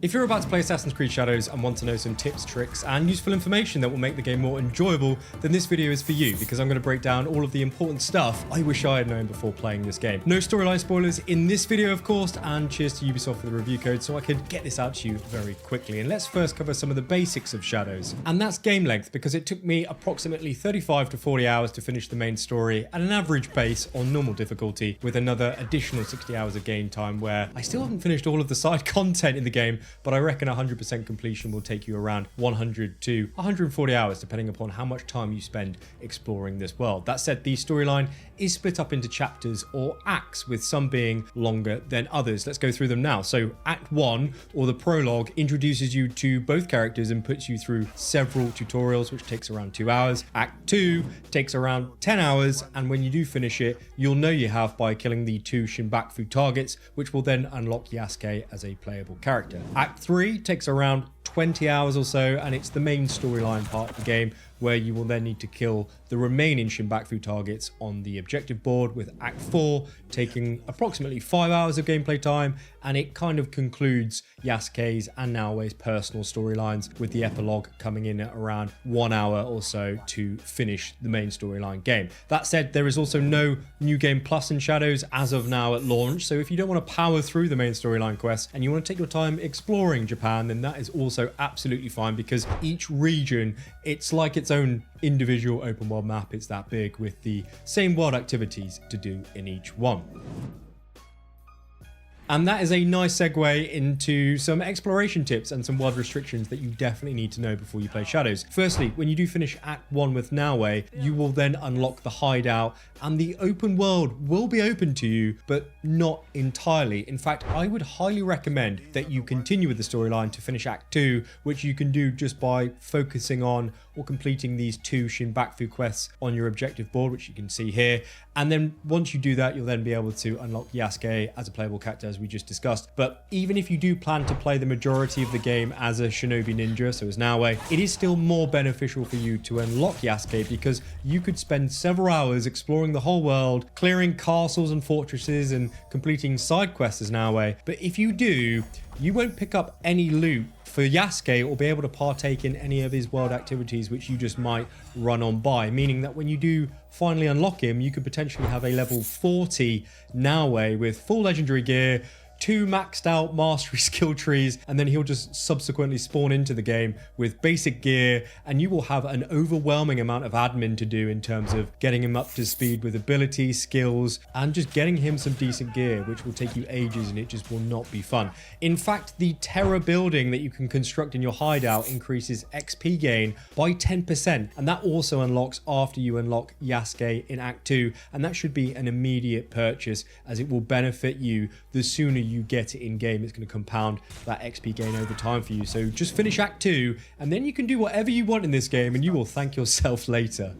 If you're about to play Assassin's Creed Shadows and want to know some tips, tricks, and useful information that will make the game more enjoyable, then this video is for you, because I'm going to break down all of the important stuff I wish I had known before playing this game. No storyline spoilers in this video, of course, and cheers to Ubisoft for the review code so I could get this out to you very quickly. And let's first cover some of the basics of Shadows. And that's game length, because it took me approximately 35 to 40 hours to finish the main story at an average pace on normal difficulty, with another additional 60 hours of game time where I still haven't finished all of the side content in the game, but I reckon 100% completion will take you around 100 to 140 hours, depending upon how much time you spend exploring this world. That said, the storyline is split up into chapters or acts, with some being longer than others. Let's go through them now. So Act 1, or the prologue, introduces you to both characters and puts you through several tutorials, which takes around 2 hours. Act 2 takes around 10 hours, and when you do finish it, you'll know you have by killing the 2 Shinbaku targets, which will then unlock Yasuke as a playable character. Act 3 takes around 20 hours or so, and it's the main storyline part of the game, where you will then need to kill the remaining Shinbaku targets on the objective board, with Act 4 taking approximately 5 hours of gameplay time, and it kind of concludes Yasuke's and Naoe's personal storylines, with the epilogue coming in at around 1 hour or so to finish the main storyline game. That said, there is also no New Game Plus in Shadows as of now at launch, so if you don't want to power through the main storyline quests and you want to take your time exploring Japan, then that is also absolutely fine, because each region, it's like its own individual open world map. It's that big, with the same world activities to do in each one. And that is a nice segue into some exploration tips and some world restrictions that you definitely need to know before you play Shadows. Firstly, when you do finish Act 1 with Naoe, you will then unlock the hideout, and the open world will be open to you, but not entirely. In fact, I would highly recommend that you continue with the storyline to finish Act 2, which you can do just by focusing on or completing these 2 Shinbaku quests on your objective board, which you can see here. And then once you do that, you'll then be able to unlock Yasuke as a playable character, as we just discussed. But even if you do plan to play the majority of the game as a shinobi ninja, so as Naoe, it is still more beneficial for you to unlock Yasuke, because you could spend several hours exploring the whole world, clearing castles and fortresses and completing side quests as Naoe. But if you do, you won't pick up any loot for Yasuke or be able to partake in any of his world activities, which you just might run on by, meaning that when you do finally unlock him, you could potentially have a level 40 Naoe with full legendary gear, 2 maxed out mastery skill trees, and then he'll just subsequently spawn into the game with basic gear, and you will have an overwhelming amount of admin to do in terms of getting him up to speed with abilities, skills, and just getting him some decent gear, which will take you ages and it just will not be fun. In fact, the terror building that you can construct in your hideout increases XP gain by 10%, and that also unlocks after you unlock Yasuke in Act 2, and that should be an immediate purchase, as it will benefit you the sooner you get it in game. It's going to compound that XP gain over time for you. So just finish Act 2, and then you can do whatever you want in this game, and you will thank yourself later.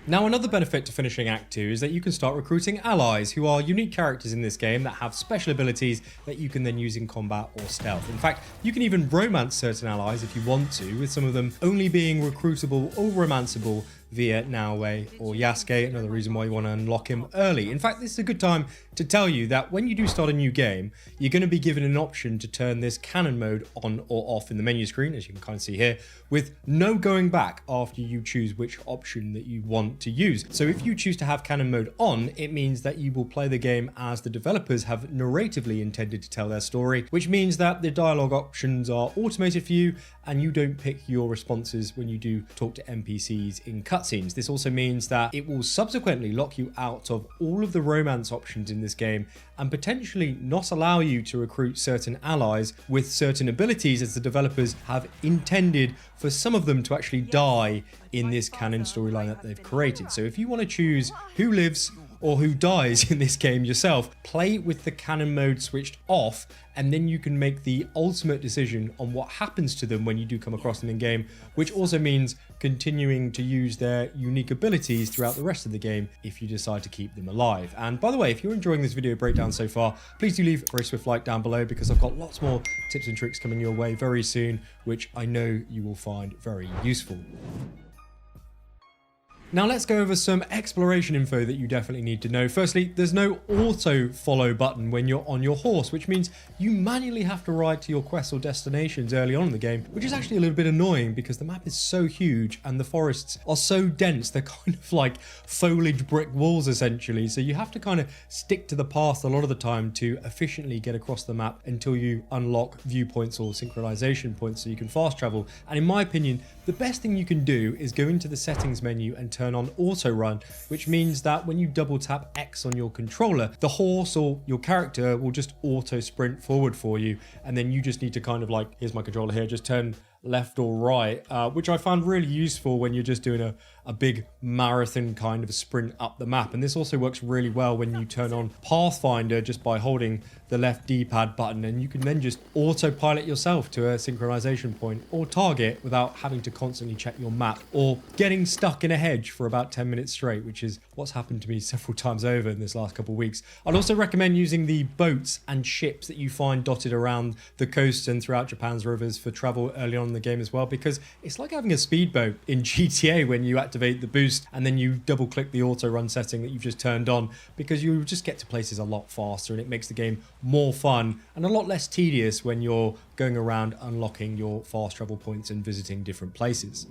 Now, another benefit to finishing Act 2 is that you can start recruiting allies, who are unique characters in this game that have special abilities that you can then use in combat or stealth. In fact, you can even romance certain allies if you want to, with some of them only being recruitable or romanceable via Naoe or Yasuke. Another reason why you want to unlock him early. In fact, this is a good time to tell you that when you do start a new game, you're going to be given an option to turn this Canon mode on or off in the menu screen, as you can kind of see here, with no going back after you choose which option that you want to use. So if you choose to have Canon mode on, it means that you will play the game as the developers have narratively intended to tell their story, which means that the dialogue options are automated for you, and you don't pick your responses when you do talk to NPCs in cutscenes. This also means that it will subsequently lock you out of all of the romance options in this game, and potentially not allow you to recruit certain allies with certain abilities, as the developers have intended for some of them to actually die in this canon storyline that they've created. So if you want to choose who lives or who dies in this game yourself, play with the canon mode switched off, and then you can make the ultimate decision on what happens to them when you do come across them in game, which also means continuing to use their unique abilities throughout the rest of the game if you decide to keep them alive. And by the way, if you're enjoying this video breakdown so far, please do leave a very swift like down below, because I've got lots more tips and tricks coming your way very soon, which I know you will find very useful. Now let's go over some exploration info that you definitely need to know. Firstly, there's no auto follow button when you're on your horse, which means you manually have to ride to your quests or destinations early on in the game, which is actually a little bit annoying because the map is so huge and the forests are so dense. They're kind of like foliage brick walls essentially. So you have to kind of stick to the path a lot of the time to efficiently get across the map until you unlock viewpoints or synchronization points so you can fast travel. And in my opinion, the best thing you can do is go into the settings menu and turn on auto run, which means that when you double tap X on your controller, the horse or your character will just auto sprint forward for you. And then you just need to kind of like, here's my controller here, just turn left or right, which I found really useful when you're just doing a big marathon kind of sprint up the map. And this also works really well when you turn on Pathfinder just by holding the left D-pad button, and you can then just autopilot yourself to a synchronization point or target without having to constantly check your map or getting stuck in a hedge for about 10 minutes straight, which is what's happened to me several times over in this last couple of weeks. I'd also recommend using the boats and ships that you find dotted around the coast and throughout Japan's rivers for travel early on in the game as well, because it's like having a speedboat in GTA when you activate the boost and then you double click the auto run setting that you've just turned on, because you just get to places a lot faster and it makes the game more fun and a lot less tedious when you're going around unlocking your fast travel points and visiting different places.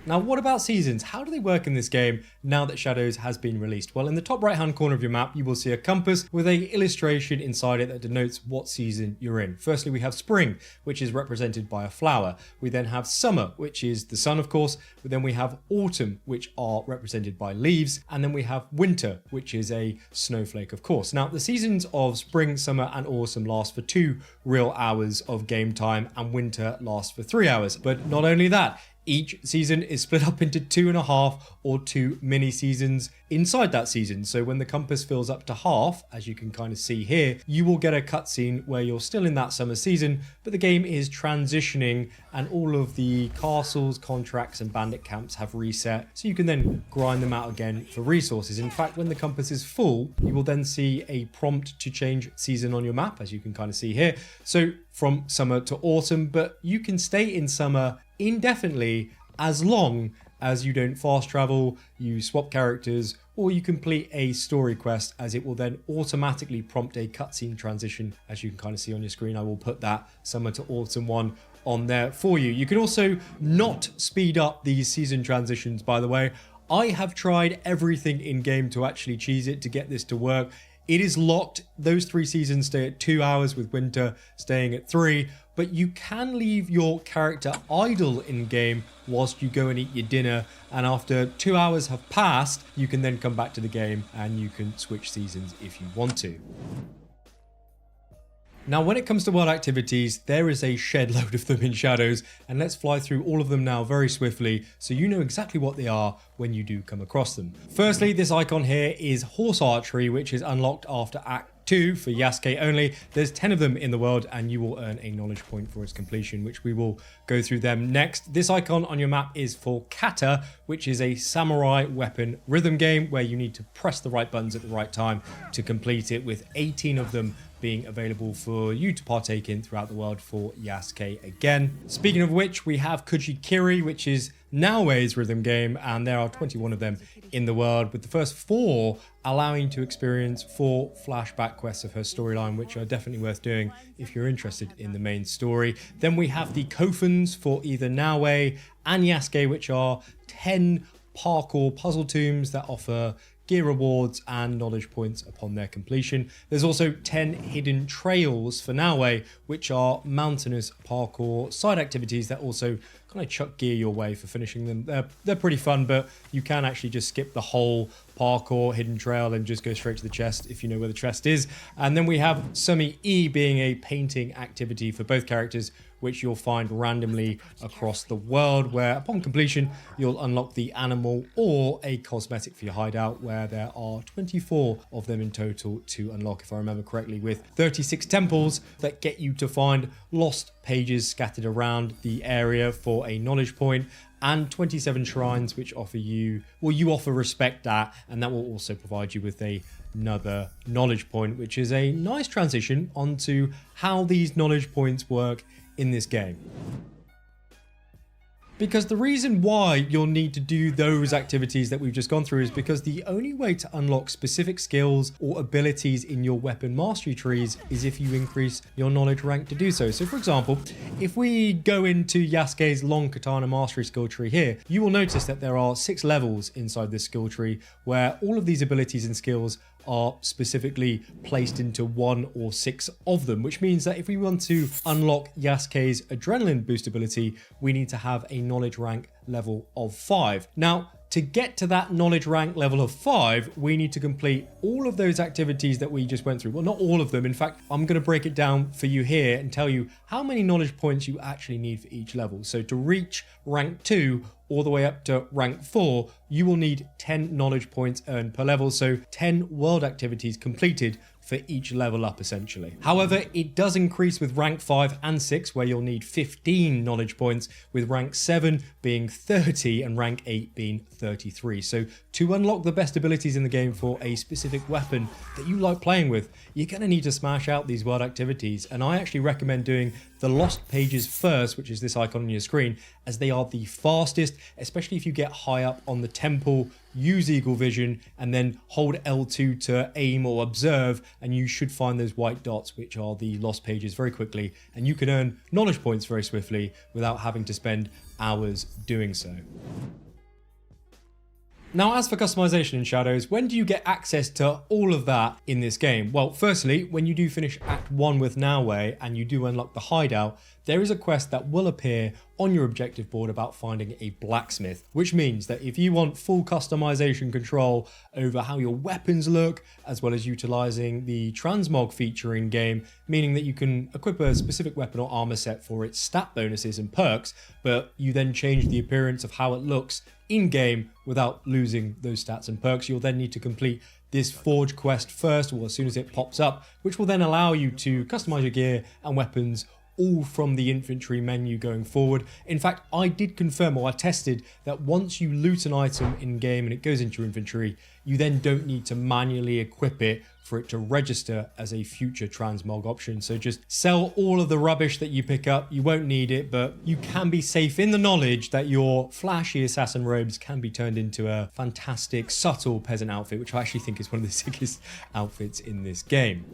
Now, what about seasons? How do they work in this game now that Shadows has been released? Well, in the top right hand corner of your map, you will see a compass with an illustration inside it that denotes what season you're in. Firstly, we have spring, which is represented by a flower. We then have summer, which is the sun, of course. But then we have autumn, which are represented by leaves. And then we have winter, which is a snowflake, of course. Now, the seasons of spring, summer, and autumn last for 2 real hours of game time, and winter lasts for 3 hours. But not only that, each season is split up into 2.5 or 2 mini seasons inside that season. So when the compass fills up to half, as you can kind of see here, you will get a cutscene where you're still in that summer season, but the game is transitioning and all of the castles, contracts, and bandit camps have reset. So you can then grind them out again for resources. In fact, when the compass is full, you will then see a prompt to change season on your map, as you can kind of see here. So from summer to autumn, but you can stay in summer indefinitely as long as you don't fast travel, you swap characters, or you complete a story quest, as it will then automatically prompt a cutscene transition. As you can kind of see on your screen, I will put that summer to autumn one on there for you. You can also not speed up these season transitions, by the way. I have tried everything in game to actually cheese it to get this to work. It is locked. Those 3 seasons stay at 2 hours, with winter staying at 3. But you can leave your character idle in game whilst you go and eat your dinner. And after 2 hours have passed, you can then come back to the game and you can switch seasons if you want to. Now, when it comes to world activities, there is a shed load of them in Shadows, and let's fly through all of them now very swiftly so you know exactly what they are when you do come across them. Firstly, this icon here is horse archery, which is unlocked after Act 2 for Yasuke only. There's 10 of them in the world and you will earn a knowledge point for its completion, which we will go through them next. This icon on your map is for kata, which is a samurai weapon rhythm game where you need to press the right buttons at the right time to complete it, with 18 of them being available for you to partake in throughout the world for Yasuke again. Speaking of which, we have Kujikiri, which is Naoe's rhythm game, and there are 21 of them in the world, with the first 4 allowing you to experience 4 flashback quests of her storyline, which are definitely worth doing if you're interested in the main story. Then we have the Kofans for either Naoe and Yasuke, which are 10 parkour puzzle tombs that offer gear rewards and knowledge points upon their completion. There's also 10 hidden trails for Naoe, which are mountainous parkour side activities that also kind of chuck gear your way for finishing them. They're pretty fun, but you can actually just skip the whole parkour hidden trail and just go straight to the chest if you know where the chest is. And then we have Sumi E being a painting activity for both characters, which you'll find randomly across the world, where upon completion you'll unlock the animal or a cosmetic for your hideout, where there are 24 of them in total to unlock, if I remember correctly, with 36 temples that get you to find lost pages scattered around the area for a knowledge point, and 27 shrines which offer you, well, you offer respect at, and that will also provide you with another knowledge point, which is a nice transition onto how these knowledge points work in this game. Because the reason why you'll need to do those activities that we've just gone through is because the only way to unlock specific skills or abilities in your weapon mastery trees is if you increase your knowledge rank to do so. So for example, if we go into Yasuke's long katana mastery skill tree here, you will notice that there are 6 levels inside this skill tree where all of these abilities and skills are specifically placed into 1 or 6 of them, which means that if we want to unlock Yasuke's adrenaline boost ability, we need to have a knowledge rank level of 5. Now, to get to that knowledge rank level of 5, we need to complete all of those activities that we just went through. Well, not all of them. In fact, I'm going to break it down for you here and tell you how many knowledge points you actually need for each level. So to reach rank 2 all the way up to rank 4, you will need 10 knowledge points earned per level. So 10 world activities completed for each level up essentially. However, it does increase with rank 5 and 6 where you'll need 15 knowledge points, with rank 7 being 30 and rank 8 being 33. So to unlock the best abilities in the game for a specific weapon that you like playing with, you're going to need to smash out these world activities. And I actually recommend doing the lost pages first, which is this icon on your screen, as they are the fastest, especially if you get high up on the temple. Use eagle vision and then hold L2 to aim or observe, and you should find those white dots, which are the lost pages, very quickly, and you can earn knowledge points very swiftly without having to spend hours doing so. Now, as for customization in Shadows, when do you get access to all of that in this game? Well, firstly, when you do finish Act 1 with Naoe and you do unlock the hideout, there is a quest that will appear on your objective board about finding a blacksmith, which means that if you want full customization control over how your weapons look, as well as utilizing the transmog feature in game, meaning that you can equip a specific weapon or armor set for its stat bonuses and perks, but you then change the appearance of how it looks in game without losing those stats and perks, you'll then need to complete this forge quest first, or as soon as it pops up, which will then allow you to customize your gear and weapons all from the inventory menu going forward. In fact, I did confirm, or I tested, that once you loot an item in game and it goes into your inventory, you then don't need to manually equip it for it to register as a future transmog option. So just sell all of the rubbish that you pick up. You won't need it, but you can be safe in the knowledge that your flashy assassin robes can be turned into a fantastic, subtle peasant outfit, which I actually think is one of the sickest outfits in this game.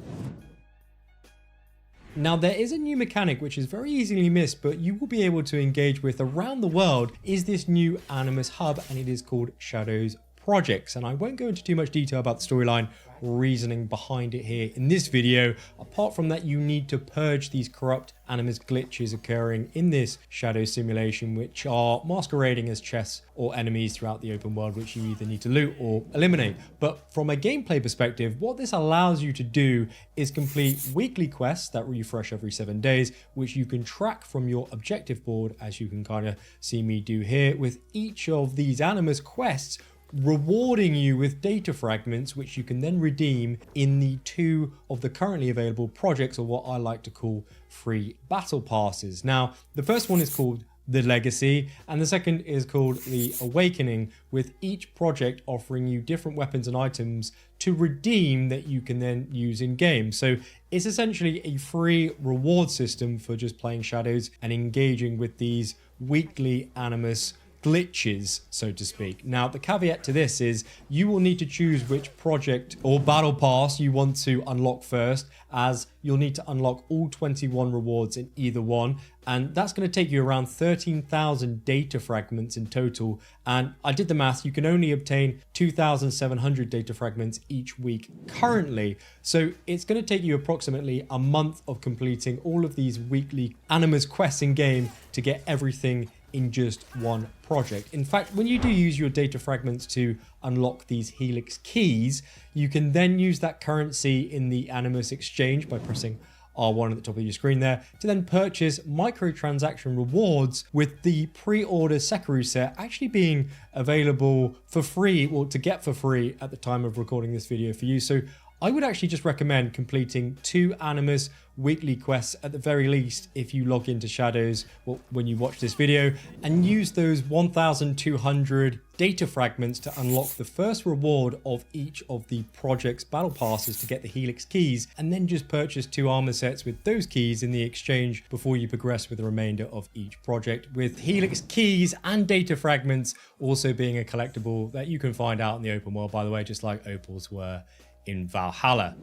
Now, there is a new mechanic which is very easily missed, but you will be able to engage with around the world, is this new Animus hub, and it is called Shadows Projects. And I won't go into too much detail about the storyline reasoning behind it here in this video. Apart from that, you need to purge these corrupt Animus glitches occurring in this shadow simulation, which are masquerading as chests or enemies throughout the open world, which you either need to loot or eliminate. But from a gameplay perspective, what this allows you to do is complete weekly quests that refresh every 7 days, which you can track from your objective board, as you can kind of see me do here, with each of these Animus quests rewarding you with data fragments, which you can then redeem in the 2 of the currently available projects, or what I like to call free battle passes. Now, the first one is called the Legacy, and the second is called the Awakening, with each project offering you different weapons and items to redeem that you can then use in game. So it's essentially a free reward system for just playing Shadows and engaging with these weekly Animus glitches, so to speak. Now, the caveat to this is you will need to choose which project or battle pass you want to unlock first, as you'll need to unlock all 21 rewards in either one, and that's going to take you around 13,000 data fragments in total. And I did the math, you can only obtain 2,700 data fragments each week currently, so it's going to take you approximately a month of completing all of these weekly Animus quests in game to get everything in just one project. In fact, when you do use your data fragments to unlock these Helix keys, you can then use that currency in the Animus exchange by pressing R1 at the top of your screen there to then purchase microtransaction rewards, with the pre-order Sekiro set actually being available for free, or to get for free at the time of recording this video for you. So I would actually just recommend completing 2 Animus weekly quests at the very least if you log into Shadows when you watch this video, and use those 1,200 data fragments to unlock the first reward of each of the project's battle passes to get the Helix keys, and then just purchase 2 armor sets with those keys in the exchange before you progress with the remainder of each project, with Helix keys and data fragments also being a collectible that you can find out in the open world, by the way, just like opals were in Valhalla.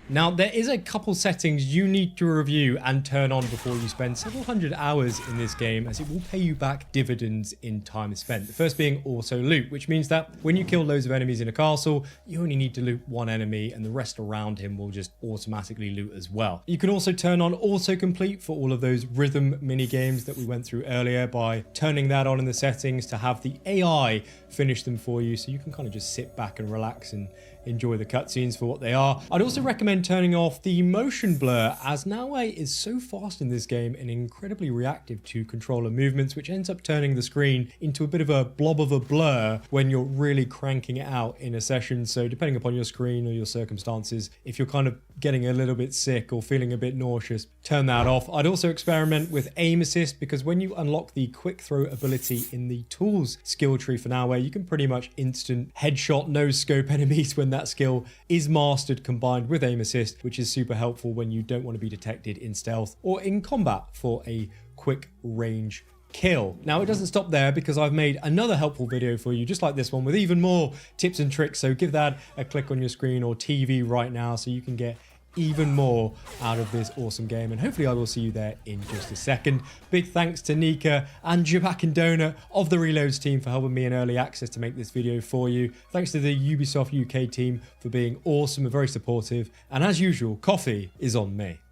Now, there is a couple settings you need to review and turn on before you spend several hundred hours in this game, as it will pay you back dividends in time spent. The first being auto loot, which means that when you kill loads of enemies in a castle, you only need to loot 1 enemy and the rest around him will just automatically loot as well. You can also turn on autocomplete for all of those rhythm mini games that we went through earlier by turning that on in the settings to have the AI finish them for you, so you can kind of just sit back and relax and enjoy the cutscenes for what they are. I'd also recommend turning off the motion blur, as Naoe is so fast in this game and incredibly reactive to controller movements, which ends up turning the screen into a bit of a blob of a blur when you're really cranking it out in a session. So depending upon your screen or your circumstances, if you're kind of getting a little bit sick or feeling a bit nauseous, turn that off. I'd also experiment with aim assist, because when you unlock the quick throw ability in the tools skill tree for Naoe, you can pretty much instant headshot no scope enemies when that skill is mastered, combined with aim assist, which is super helpful when you don't want to be detected in stealth or in combat for a quick range kill. Now, it doesn't stop there, because I've made another helpful video for you just like this one with even more tips and tricks, so give that a click on your screen or TV right now so you can get even more out of this awesome game, and hopefully I will see you there in just a second. Big thanks to Nika and Jaback and Donut of the Reloads team for helping me in early access to make this video for you. Thanks to the Ubisoft UK team for being awesome and very supportive, and as usual, coffee is on me.